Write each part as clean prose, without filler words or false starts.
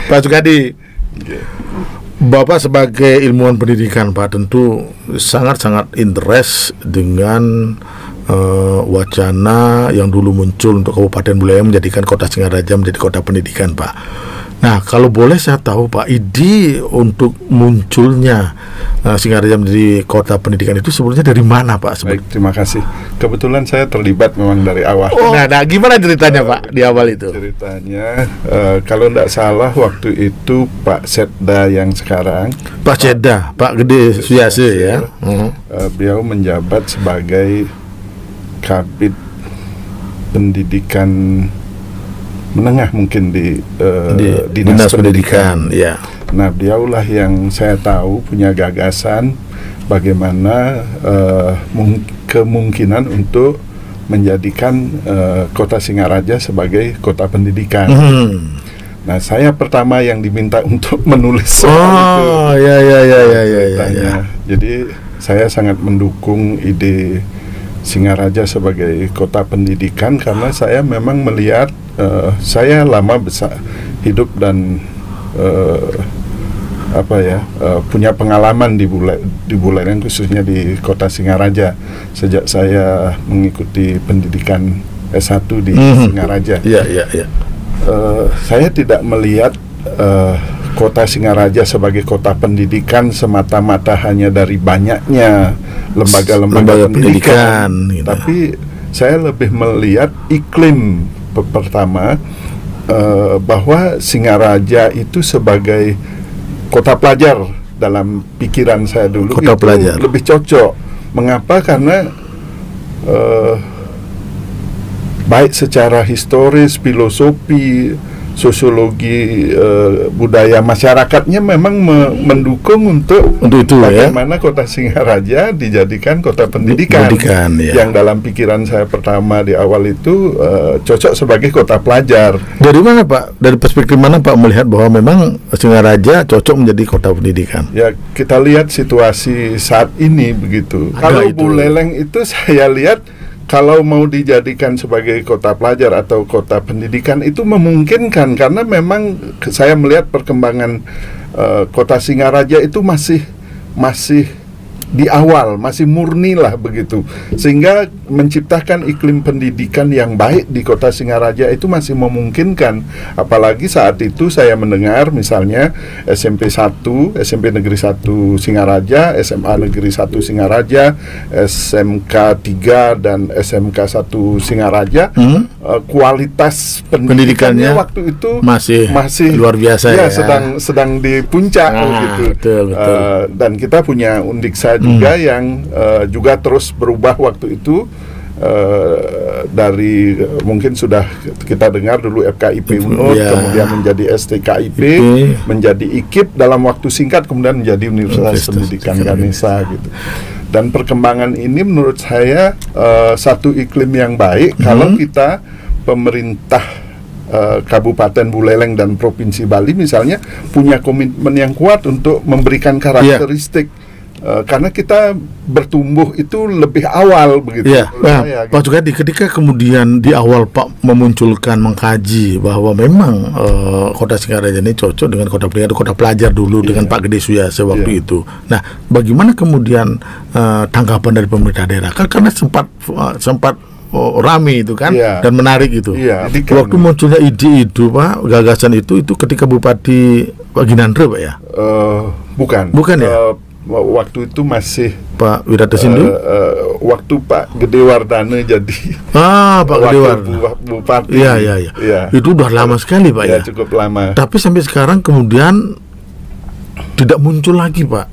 Pak Sukadi, Bapak sebagai ilmuwan pendidikan, Pak, tentu sangat-sangat interest dengan wacana yang dulu muncul untuk Kabupaten Buleleng menjadikan Kota Singaraja menjadi kota pendidikan, Pak. Nah, kalau boleh saya tahu, Pak, ide untuk munculnya Singaraja menjadi kota pendidikan itu sebenarnya dari mana, Pak? Baik, terima kasih. Kebetulan saya terlibat memang dari awal. Nah, gimana ceritanya, Pak, di awal itu? Ceritanya, kalau tidak salah waktu itu Pak Setda yang sekarang, Pak Setda, Pak Gede Suyase ya. Beliau menjabat sebagai Kabid Pendidikan Menengah mungkin di Dinas Pendidikan. Ya. Nah, beliaulah yang saya tahu punya gagasan bagaimana kemungkinan untuk menjadikan Kota Singaraja sebagai kota pendidikan. Nah, saya pertama yang diminta untuk menulis soal itu. Ya. Jadi saya sangat mendukung ide Singaraja sebagai kota pendidikan karena saya memang melihat saya lama besar hidup dan punya pengalaman di Buleleng, khususnya di Kota Singaraja sejak saya mengikuti pendidikan S1 di Singaraja. Saya tidak melihat Kota Singaraja sebagai kota pendidikan semata-mata hanya dari banyaknya lembaga-lembaga pendidikan, gitu. Tapi saya lebih melihat iklim pertama, bahwa Singaraja itu sebagai kota pelajar dalam pikiran saya dulu kota itu pelajar lebih cocok. Mengapa? Karena baik secara historis, filosofi, sosiologi, budaya masyarakatnya memang mendukung untuk itu bagaimana Kota Singaraja dijadikan kota pendidikan yang dalam pikiran saya pertama di awal itu cocok sebagai kota pelajar. Dari mana, Pak? Dari perspektif mana Pak melihat bahwa memang Singaraja cocok menjadi kota pendidikan? Ya, kita lihat situasi saat ini begitu. Kalau Buleleng itu saya lihat kalau mau dijadikan sebagai kota pelajar atau kota pendidikan itu memungkinkan karena memang saya melihat perkembangan Kota Singaraja itu masih di awal, masih murni lah begitu, sehingga menciptakan iklim pendidikan yang baik di Kota Singaraja itu masih memungkinkan. Apalagi saat itu saya mendengar misalnya SMP Negeri 1 Singaraja, SMA Negeri 1 Singaraja, SMK 3 dan SMK 1 Singaraja, kualitas pendidikannya waktu itu masih luar biasa ya. sedang di puncak gitu. Betul. Dan kita punya Undiksa juga yang juga terus berubah waktu itu, dari mungkin sudah kita dengar dulu FKIP UNUD, kemudian menjadi STKIP, menjadi IKIP dalam waktu singkat, kemudian menjadi Universitas Pendidikan Ganesha gitu. Dan perkembangan ini menurut saya satu iklim yang baik kalau kita pemerintah Kabupaten Buleleng dan Provinsi Bali misalnya punya komitmen yang kuat untuk memberikan karakteristik. Karena kita bertumbuh itu lebih awal begitu. Nah, Pak Sukadi, ketika kemudian di awal Pak memunculkan, mengkaji bahwa memang Kota Singaraja ini cocok dengan kota pendidikan, kota pelajar dulu dengan Pak Gede Suyase waktu itu. Nah, bagaimana kemudian tanggapan dari pemerintah daerah? Karena sempat rame itu kan, dan menarik itu. Waktu munculnya ide itu, Pak, gagasan itu ketika Bupati Pak Ginandra, Pak ya? Bukan ya? Waktu itu masih Pak Wirata Sindu. Waktu Pak Gede Wardana jadi Pak Gede Wardana Bupati. Iya. Itu udah lama sekali, Pak ya. Cukup lama. Tapi sampai sekarang kemudian tidak muncul lagi, Pak.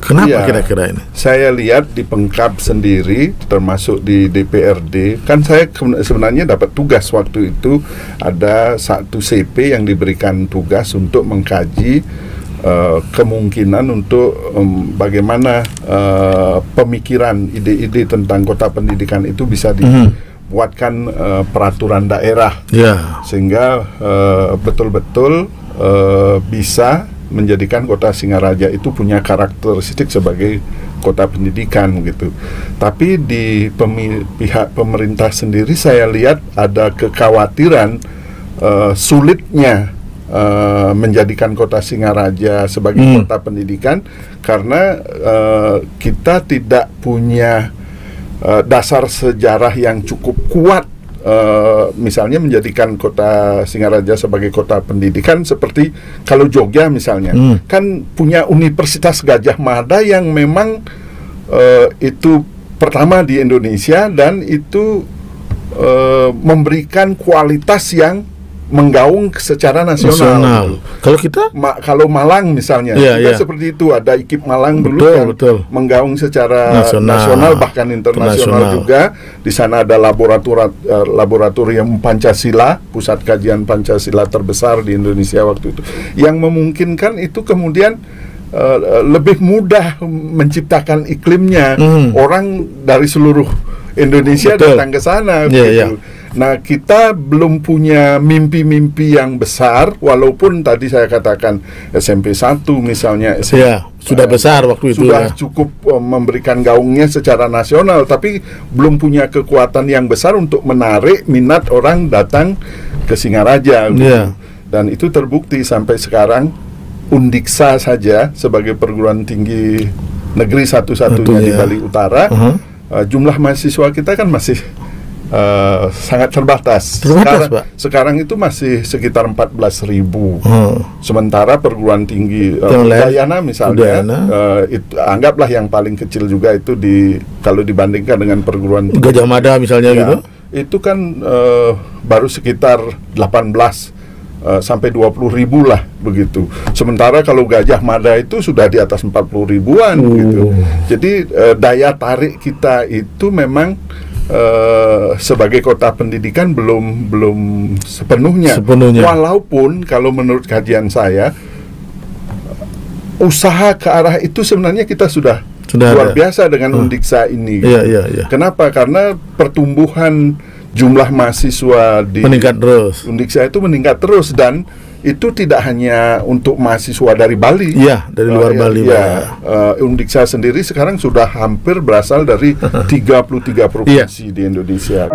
Kenapa kira-kira ini? Saya lihat di Pengkap sendiri, termasuk di DPRD, kan saya sebenarnya dapat tugas waktu itu, ada satu CP yang diberikan tugas untuk mengkaji kemungkinan untuk bagaimana pemikiran ide-ide tentang kota pendidikan itu bisa dibuatkan peraturan daerah, sehingga betul-betul bisa menjadikan Kota Singaraja itu punya karakteristik sebagai kota pendidikan gitu. Tapi di pihak pemerintah sendiri saya lihat ada kekhawatiran sulitnya menjadikan kota Singaraja sebagai kota pendidikan karena kita tidak punya dasar sejarah yang cukup kuat, misalnya menjadikan kota Singaraja sebagai kota pendidikan seperti kalau Jogja misalnya kan punya Universitas Gadjah Mada yang memang itu pertama di Indonesia dan itu memberikan kualitas yang menggaung secara nasional. Kalau kita, kalau Malang misalnya, kita seperti itu, ada IKIP Malang dulu yang menggaung secara nasional bahkan internasional juga. Di sana ada laboratorium Pancasila, pusat kajian Pancasila terbesar di Indonesia waktu itu, yang memungkinkan itu kemudian lebih mudah menciptakan iklimnya. Orang dari seluruh Indonesia datang ke sana. Nah, kita belum punya mimpi-mimpi yang besar, walaupun tadi saya katakan SMP 1 misalnya, sudah besar waktu itu, sudah cukup memberikan gaungnya secara nasional, tapi belum punya kekuatan yang besar untuk menarik minat orang datang ke Singaraja. Dan itu terbukti sampai sekarang. Undiksa saja sebagai perguruan tinggi negeri satu-satunya di Bali Utara, jumlah mahasiswa kita kan masih sangat terbatas. Sekarang itu masih sekitar 14.000. Sementara perguruan tinggi Udayana misalnya, itu anggaplah yang paling kecil juga itu kalau dibandingkan dengan perguruan tinggi Gadjah Mada misalnya gitu. Itu kan baru sekitar 18 sampai 20.000 lah begitu. Sementara kalau Gadjah Mada itu sudah di atas 40.000-an gitu. Jadi daya tarik kita itu memang sebagai kota pendidikan belum sepenuhnya. Walaupun kalau menurut kajian saya usaha ke arah itu sebenarnya kita sudah luar biasa dengan Undiksa ini. Kenapa? Karena pertumbuhan jumlah mahasiswa di Undiksa itu meningkat terus, dan itu tidak hanya untuk mahasiswa dari Bali, dari luar Bali. Undiksa sendiri sekarang sudah hampir berasal dari 33 provinsi di Indonesia.